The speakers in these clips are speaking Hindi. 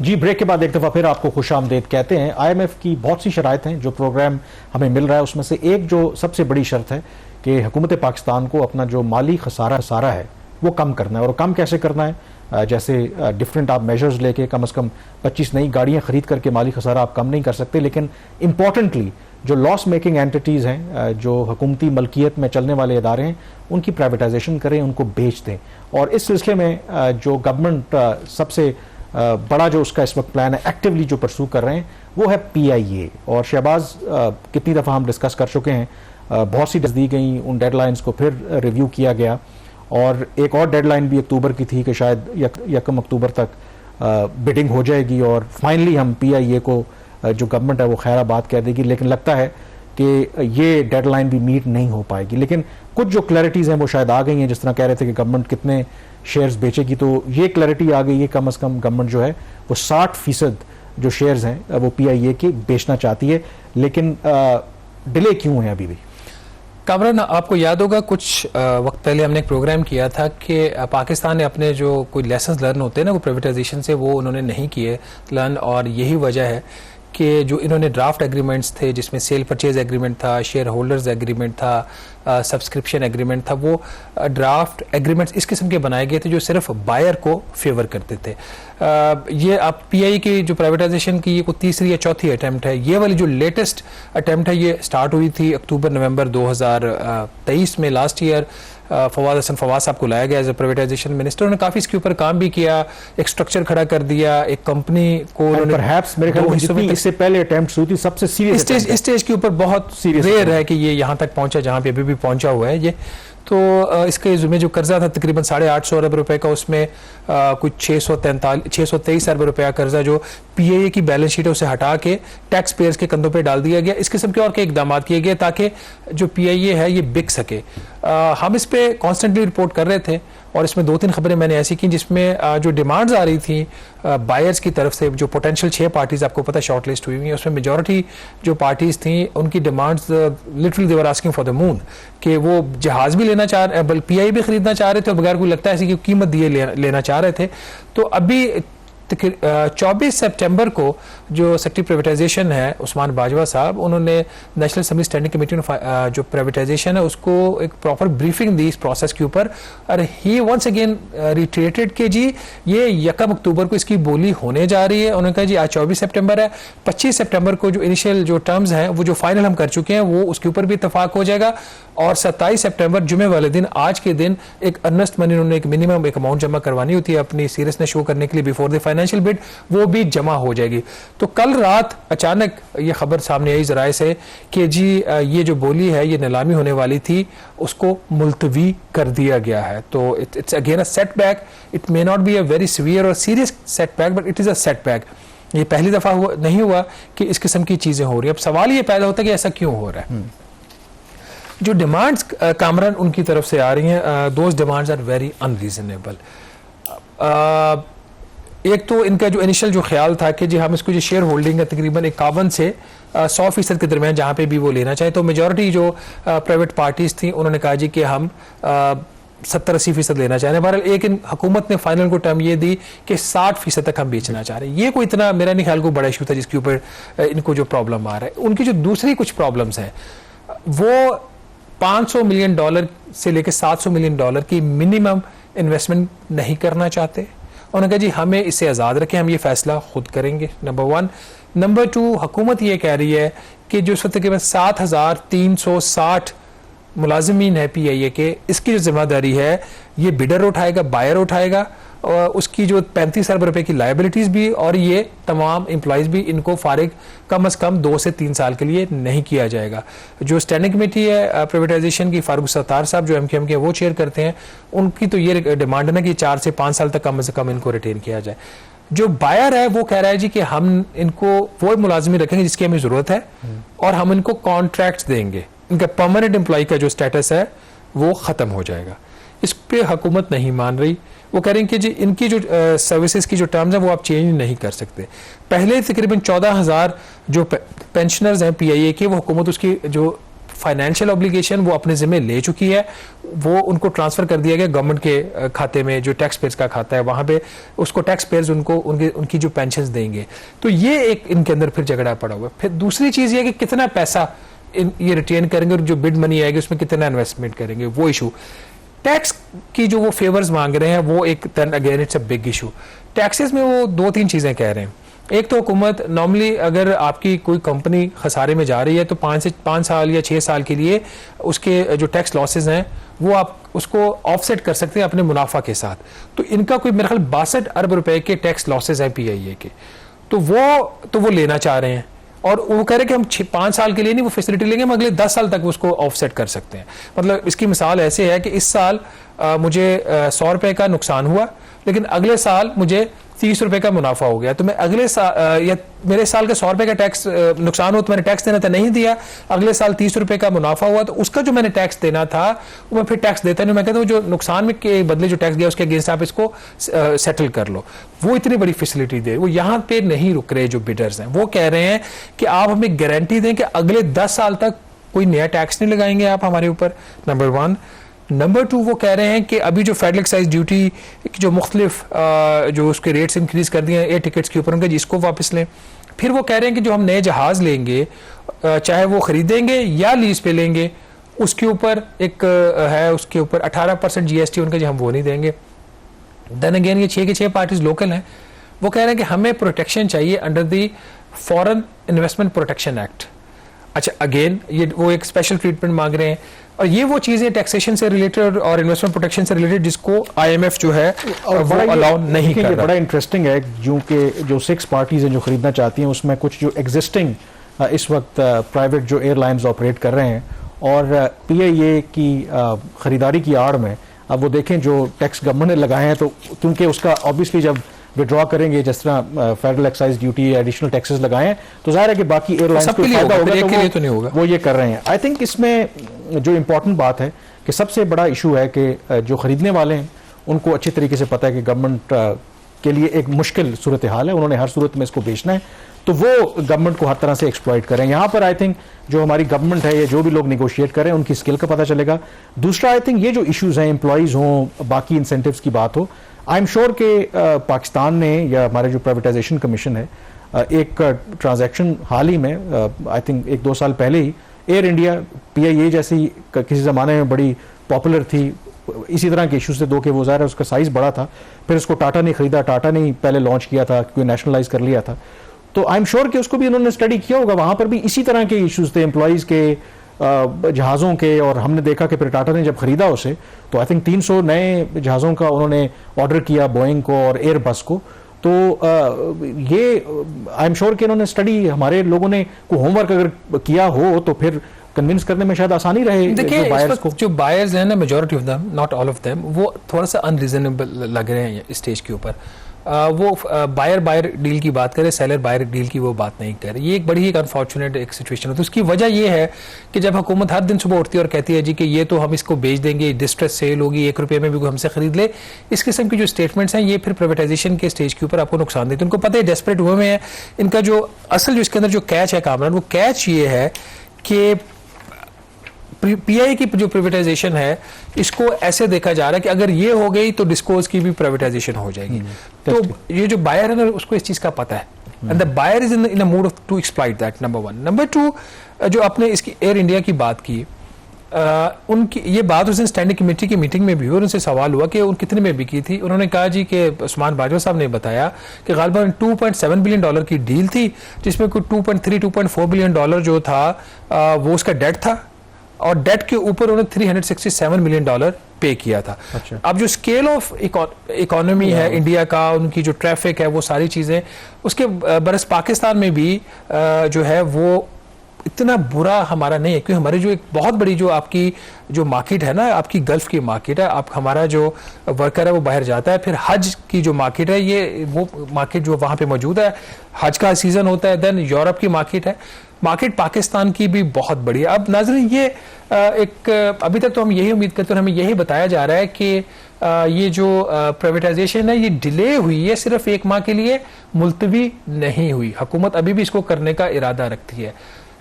जी, ब्रेक के बाद एक दफ़ा फिर आपको खुशामदीद कहते हैं। IMF की बहुत सी शराइत हैं जो प्रोग्राम हमें मिल रहा है, उसमें से एक जो सबसे बड़ी शर्त है कि हुकूमत पाकिस्तान को अपना जो माली खसारा है वो कम करना है। और कम कैसे करना है? जैसे डिफरेंट आप मेजर्स लेके कम से कम 25 नई गाड़ियाँ खरीद करके माली खसारा आप कम नहीं कर सकते, लेकिन इम्पॉर्टेंटली जो लॉस मेकिंग एंटिटीज़ हैं, जो हुकूमती मलकियत में चलने वाले इदारे हैं, उनकी प्राइवेटाइजेशन करें, उनको बेच दें। और इस सिलसिले में जो गवर्नमेंट सबसे बड़ा जो उसका इस वक्त प्लान है, एक्टिवली जो परसू कर रहे हैं, वो है PIA। और शहबाज कितनी दफ़ा हम डिस्कस कर चुके हैं, बहुत सी दी गई, उन डेडलाइंस को फिर रिव्यू किया गया और एक और डेडलाइन भी अक्टूबर की थी कि शायद 1 अक्टूबर तक बिडिंग हो जाएगी और फाइनली हम PIA को जो गवर्नमेंट है वो खैराबाद कह देगी। लेकिन लगता है कि ये डेडलाइन भी मीट नहीं हो पाएगी। लेकिन कुछ जो क्लैरिटीज़ हैं वो शायद आ गई हैं, जिस तरह कह रहे थे कि गवर्नमेंट कितने शेयर्स बेचेगी, तो ये क्लैरिटी आ गई है कम से कम गवर्नमेंट जो है वो 60% जो शेयर्स हैं वो PIA के बेचना चाहती है। लेकिन डिले क्यों है अभी भी? कामरान, आपको याद होगा कुछ वक्त पहले हमने एक प्रोग्राम किया था कि पाकिस्तान ने अपने जो कोई लेसन्स लर्न होते हैं ना, वो प्राइवेटाइजेशन से वो उन्होंने नहीं किए लर्न, और यही वजह है कि जो इन्होंने ड्राफ्ट एग्रीमेंट्स थे जिसमें सेल परचेज एग्रीमेंट था, शेयर होल्डर्स एग्रीमेंट था, सब्सक्रिप्शन एग्रीमेंट था, वो ड्राफ्ट एग्रीमेंट्स इस किस्म के बनाए गए थे जो सिर्फ बायर को फेवर करते थे। ये आप PIA की जो प्राइवेटाइजेशन की ये कोई तीसरी या चौथी अटैम्प्ट है। ये वाली जो लेटेस्ट अटैम्प्ट है ये स्टार्ट हुई थी अक्टूबर-नवंबर 2023 में, लास्ट ईयर। फवाद हसन फवाद साहब को लाया गया एज ए प्राइवेटाइजेशन मिनिस्टर। उन्होंने काफी इसके ऊपर काम भी किया, एक स्ट्रक्चर खड़ा कर दिया, एक कंपनी को उन्होंने मेरे ख्याल में जितनी इससे पहले अटेम्प्ट हुई थी सबसे सीरियस स्टेज के ऊपर बहुत रेयर है कि ये यहाँ तक पहुंचा जहाँ पे अभी भी पहुंचा हुआ है ये। तो इसके ज़िम्मे जो कर्जा था तकरीबन 850 अरब रुपए का, उसमें कुछ 623 अरब रुपया कर्जा जो PIA की बैलेंस शीट है उसे हटा के टैक्स पेयर्स के कंधों पे डाल दिया गया। इस किस्म के और कई इकदाम किए गए ताकि जो PIA है ये बिक सके। हम इस पे कॉन्स्टेंटली रिपोर्ट कर रहे थे और इसमें 2-3 खबरें मैंने ऐसी की जिसमें जो डिमांड्स आ रही थी बायर्स की तरफ से, जो पोटेंशियल 6 पार्टीज आपको पता शॉर्टलिस्ट हुई हुई हैं, उसमें मेजॉरिटी जो पार्टीज थी उनकी demands literally they were asking for the moon, कि वो जहाज भी लेना चाह रहे, PIA भी खरीदना चाह रहे थे और बगैर कोई लगता है ऐसी कि कीमत दिए लेना चाह रहे थे। तो अभी 24 सितंबर को जो सेक्रेटरी प्राइवेटाइजेशन है उस्मान बाजवा साहब, उन्होंने नेशनल असेंबली स्टैंडिंग कमेटी जो प्राइवेटाइजेशन है उसको एक प्रॉपर ब्रीफिंग दी इस प्रोसेस के ऊपर। और ही वंस अगेन रिट्रेटेड कि जी ये 1 अक्टूबर को इसकी बोली होने जा रही है। उन्होंने कहा जी आज 24 सितंबर है, 25 सितंबर को जो इनिशियल जो टर्म्स हैं वो जो फाइनल हम कर चुके हैं वो उसके ऊपर भी इतफाक हो जाएगा। और 27 सितंबर जुमे वाले दिन, आज के दिन, एक अर्नेस्ट मनी उन्होंने एक मिनिमम एक अमाउंट जमा करवानी होती है अपनी सीरियसनेस शो करने के लिए बिफोर द फाइनेंशियल बिड, वो भी जमा हो जाएगी। तो कल रात अचानक ये खबर सामने आई जराए से कि जी ये जो बोली है ये नीलामी होने वाली थी उसको मुलतवी कर दिया गया है। तो it's again a setback. It may not be a very severe और serious setback, but it is a setback. ये पहली दफा नहीं हुआ कि इस किस्म की चीजें हो रही है। अब सवाल ये पैदा होता है कि ऐसा क्यों हो रहा है। जो डिमांड्स कामरान उनकी तरफ से आ रही हैं, those demands are very unreasonable. एक तो इनका जो इनिशियल जो ख्याल था कि जी हम इसको जो शेयर होल्डिंग है तकरीबन 51 से 100% के दरमियान जहाँ पे भी वो लेना चाहे, तो मेजॉरिटी जो प्राइवेट पार्टीज थी उन्होंने कहा जी कि हम 70-80% लेना चाह रहे हैं। बहरहाल एक हुकूमत ने फाइनल को टर्म ये दी कि 60% तक हम बेचना चाह रहे हैं। ये कोई इतना मेरा नहीं ख्याल को बड़ा इशू था जिसके ऊपर इनको जो प्रॉब्लम आ रहा है। उनकी जो दूसरी कुछ प्रॉब्लम्स हैं वो $500 मिलियन से लेकर $700 मिलियन की मिनिमम इन्वेस्टमेंट नहीं करना चाहते। उन्होंने कहा जी हमें इससे आज़ाद रखें, हम ये फैसला खुद करेंगे, नंबर 1। नंबर 2, हुकूमत ये कह रही है कि जो इस वक्त तकरीबन 7,360 मुलाजिमीन है PIA के, इसकी जो जिम्मेदारी है ये बिडर उठाएगा, बायर उठाएगा, और उसकी जो 35 अरब रुपए की लायबिलिटीज भी, और ये तमाम एम्प्लॉयज भी, इनको फारिग कम से कम 2 से 3 साल के लिए नहीं किया जाएगा। जो स्टैंडिंग कमेटी है प्राइवेटाइजेशन की, फारूक सत्तार साहब जो MKM के वो चेयर करते हैं, उनकी तो ये डिमांड है ना कि 4 से 5 साल तक कम से कम इनको रिटेन किया जाए। जो बायर है वो कह रहा है जी कि हम इनको वो मुलाजमी रखेंगे जिसकी हमें जरूरत है और हम इनको कॉन्ट्रैक्ट देंगे, इनका परमानेंट एम्प्लॉय का जो स्टेटस है वो खत्म हो जाएगा। इस पे हुकूमत नहीं मान रही। वो कह रहे हैं कि जी इनकी जो सर्विसेज की जो टर्म्स हैं वो आप चेंज नहीं कर सकते। पहले तकरीबन 14,000 जो पेंशनर्स हैं PIA के, वो हुकूमत उसकी जो फाइनेंशियल ऑब्लिगेशन वो अपने जिम्मे ले चुकी है, वो उनको ट्रांसफर कर दिया गया गवर्नमेंट के खाते में, जो टैक्स पेयर्स का खाता है, वहां पे उसको टैक्स पेयर्स उनको उनकी जो पेंशन देंगे। तो ये एक इनके अंदर फिर झगड़ा पड़ा हुआ है। फिर दूसरी चीज ये कि कितना पैसा ये रिटेन करेंगे और जो बिड मनी आएगी उसमें कितना इन्वेस्टमेंट करेंगे, वो इशू। टैक्स की जो वो फेवर्स मांग रहे हैं वो एक again it's a big issue. Taxes में वो 2-3 चीजें कह रहे हैं। एक तो हुकूमत नॉर्मली अगर आपकी कोई कंपनी खसारे में जा रही है तो 5 साल या 6 साल के लिए उसके जो टैक्स लॉसेज हैं वो आप उसको ऑफसेट कर सकते हैं अपने मुनाफा के साथ। तो इनका कोई मेरे ख्याल 62 अरब रुपए के टैक्स लॉसेज हैं PIA के, तो वो लेना चाह रहे हैं। और वो कह रहे कि हम 5 साल के लिए नहीं वो फैसिलिटी लेंगे, हम अगले 10 साल तक उसको ऑफसेट कर सकते हैं। मतलब इसकी मिसाल ऐसे है कि इस साल मुझे 100 रुपए का नुकसान हुआ, लेकिन अगले साल मुझे 30 रुपए का मुनाफा हो गया, तो मैं अगले साल या मेरे साल के 100 रुपए का टैक्स नुकसान हो तो मैंने टैक्स देना था, नहीं दिया। अगले साल 30 रुपए का मुनाफा हुआ तो उसका जो मैंने टैक्स देना था वो मैं फिर टैक्स देता नहीं। मैं कहता हूँ जो नुकसान में के बदले जो टैक्स दिया उसके अगेंस्ट आप इसको सेटल कर लो। वो इतनी बड़ी फैसिलिटी दे, वो यहाँ पे नहीं रुक रहे। जो बिडर्स हैं वो कह रहे हैं कि आप हमें गारंटी दें कि अगले 10 साल तक कोई नया टैक्स नहीं लगाएंगे आप हमारे ऊपर, नंबर 1। नंबर 2 वो कह रहे हैं कि अभी जो फेडरल एक्साइज ड्यूटी जो मुख्तलिफ जो उसके रेट्स इंक्रीज कर दिए हैं एयर टिकट्स के ऊपर, उनका जिसको वापस लें। फिर वो कह रहे हैं कि जो हम नए जहाज लेंगे चाहे वो खरीदेंगे या लीज पे लेंगे, उसके ऊपर एक है उसके ऊपर 18% GST उनका, जो हम वो नहीं देंगे। देन अगेन ये 6 के 6 पार्टीज लोकल हैं, वो कह रहे हैं कि हमें प्रोटेक्शन चाहिए under the foreign investment protection act. अच्छा अगेन ये वो एक स्पेशल ट्रीटमेंट मांग रहे हैं, और ये वो चीजें टैक्सेशन से रिलेटेड और इन्वेस्टमेंट प्रोटेक्शन से रिलेटेड जिसको IMF जो है वो अलाउ नहीं कर रहा। बड़ा इंटरेस्टिंग है क्योंकि जो 6 पार्टीज हैं जो खरीदना चाहती हैं उसमें कुछ जो एग्जिस्टिंग इस वक्त प्राइवेट जो एयरलाइंस ऑपरेट कर रहे हैं, और PIA की खरीदारी की आड़ में अब वो देखें जो टैक्स गवर्नमेंट ने लगाए हैं, तो क्योंकि उसका ऑब्वियसली जब विड्रॉ करेंगे जिस तरह federal excise duty additional taxes लगाए हैं, तो जाहिर है कि बाकी एयरलाइंस को फायदा होगा, तो नहीं होगा, वो ये कर रहे हैं। आई थिंक इसमें जो इंपॉर्टेंट बात है कि सबसे बड़ा इशू है कि जो खरीदने वाले हैं उनको अच्छी तरीके से पता है कि गवर्नमेंट के लिए एक मुश्किल सूरत हाल है, उन्होंने हर सूरत में इसको बेचना है, तो वो गवर्नमेंट को हर तरह से एक्सप्लॉइट करें। यहाँ पर आई थिंक जो हमारी गवर्नमेंट है, ये जो भी लोग निगोशिएट करें उनकी स्किल का पता चलेगा। दूसरा आई थिंक ये जो इश्यूज हैं, एम्प्लॉइज हों, बाकी इंसेंटिव्स की बात हो, आई एम श्योर कि पाकिस्तान ने या हमारे जो प्राइवेटाइजेशन कमीशन है एक ट्रांजैक्शन हाल ही में आई थिंक 1-2 साल पहले ही एयर इंडिया PIA जैसी किसी ज़माने में बड़ी पॉपुलर थी, इसी तरह के इश्यूज से दो के वो ज़ाहिर है उसका साइज़ बड़ा था, फिर उसको टाटा ने खरीदा, टाटा ने पहले लॉन्च किया था, कोई नेशनलाइज कर लिया था, तो आई एम श्योर कि उसको भी उन्होंने स्टडी किया होगा, वहाँ पर भी इसी तरह के इश्यूज थे एम्प्लॉइज़ के, जहाज़ों के। और हमने देखा कि फिर टाटा ने जब खरीदा उसे तो आई थिंक 300 नए जहाज़ों का उन्होंने ऑर्डर किया बोइंग को और एयरबस को, तो ये आई एम श्योर कि इन्होंने स्टडी, हमारे लोगों ने कोई होमवर्क अगर किया हो तो फिर कन्विंस करने में शायद आसानी रहे। देखिए जो बायर्स हैं ना, majority of them, not all of them, वो थोड़ा सा अनरीजनेबल लग रहे हैं इस स्टेज के ऊपर। वो बायर डील की बात करे, सेलर बायर डील की वो बात नहीं कर रहे। ये एक बड़ी एक अनफॉर्चुनेट एक सिचुएशन है। तो उसकी वजह ये है कि जब हुकूमत हर दिन सुबह उठती है और कहती है जी कि ये तो हम इसको बेच देंगे, डिस्ट्रेस सेल होगी, 1 रुपये में भी कोई हमसे खरीद ले, इस किस्म की जो स्टेटमेंट्स हैं ये फिर प्राइवेटाइजेशन के स्टेज के ऊपर आपको नुकसान देते हैं। उनको पता है डेस्परेट हुए में है। इनका जो असल जो इसके अंदर जो कैच है कामरान, वो कैच ये है कि PIA की जो प्राइवेटाइजेशन है इसको ऐसे देखा जा रहा है कि अगर ये हो गई तो डिस्कोज की भी प्राइवेटाइजेशन हो जाएगी। तो ये जो बायर है ना उसको इस चीज का पता है, and the buyer is in a mood to exploit that, number 1। Number 2, जो आपने इसकी एयर इंडिया की बात की, उनकी ये बात उस दिन स्टैंडिंग कमेटी की मीटिंग में भी हुई और उनसे सवाल हुआ कि उन कितने में बिकी थी। उन्होंने कहा जी कि उस्मान बाजवा साहब ने बताया कि गालिबन $2.7 बिलियन की डील थी, जिसमें कोई 2.3-2.4 बिलियन डॉलर जो था वो उसका डेट था, और डेट के ऊपर उन्होंने $367 मिलियन पे किया था। अच्छा। अब जो स्केल ऑफ इकोनॉमी है इंडिया का, उनकी जो ट्रैफिक है, वो सारी चीजें उसके बरस पाकिस्तान में भी जो है वो इतना बुरा हमारा नहीं है, क्योंकि हमारी जो एक बहुत बड़ी जो आपकी जो मार्केट है ना, आपकी गल्फ की मार्केट है, आप हमारा जो वर्कर है वो बाहर जाता है, फिर हज की जो मार्केट है ये वो मार्केट जो वहाँ पे मौजूद है, हज का सीजन होता है, देन यूरोप की मार्केट है, मार्केट पाकिस्तान की भी बहुत बड़ी है। अब नाज़रीन ये एक अभी तक तो हम यही उम्मीद करते हैं, हमें यही बताया जा रहा है कि ये जो प्राइवेटाइजेशन है ये डिले हुई है, सिर्फ 1 माह के लिए मुलतवी नहीं हुई। हुकूमत अभी भी इसको करने का इरादा रखती है।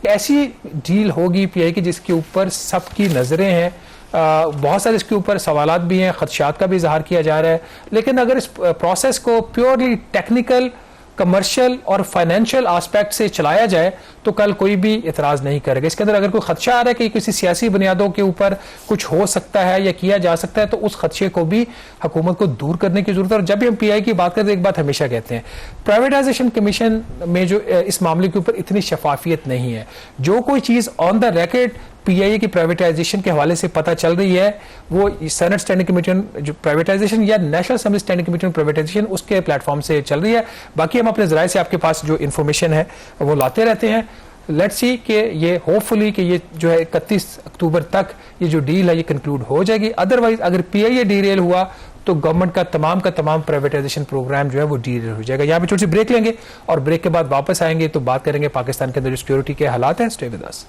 ऐसी डील होगी पीआई की जिसके ऊपर सबकी नजरें हैं, बहुत सारे इसके ऊपर सवालात भी हैं, खदशात का भी इजहार किया जा रहा है, लेकिन अगर इस प्रोसेस को प्योरली टेक्निकल, कमर्शियल और फाइनेंशियल एस्पेक्ट से चलाया जाए तो कल कोई भी इतराज नहीं करेगा। इसके अंदर अगर कोई खदशा आ रहा है कि किसी सियासी बुनियादों के ऊपर कुछ हो सकता है या किया जा सकता है तो उस खदशे को भी हुकूमत को दूर करने की जरूरत है। और जब भी हम पीआई की बात करते हैं एक बात हमेशा कहते हैं, प्राइवेटाइजेशन कमीशन में जो इस मामले के ऊपर इतनी शफाफियत नहीं है। जो कोई चीज ऑन द रिकॉर्ड पीआईए की प्राइवेटाइजेशन के हवाले से पता चल रही है वो सेनेट स्टैंडिंग कमेटी ऑन जो प्राइवेटाइजेशन या national assembly standing committee on privatisation उसके प्लेटफॉर्म से चल रही है। बाकी हम अपने जराये से आपके पास जो इन्फॉर्मेशन है वो लाते रहते हैं। लेट्स सी कि ये होपफुली कि ये जो है 31 अक्टूबर तक ये जो डील है ये कंक्लूड हो जाएगी। अदरवाइज अगर पीआईए डीरेल हुआ तो गवर्नमेंट का तमाम प्राइवेटाइजेशन प्रोग्राम जो है वो डीरेल हो जाएगा। यहाँ पे छोटी सी ब्रेक लेंगे और ब्रेक के बाद वापस आएंगे तो बात करेंगे पाकिस्तान के अंदर जो सिक्योरिटी के हालात हैं। Stay with us.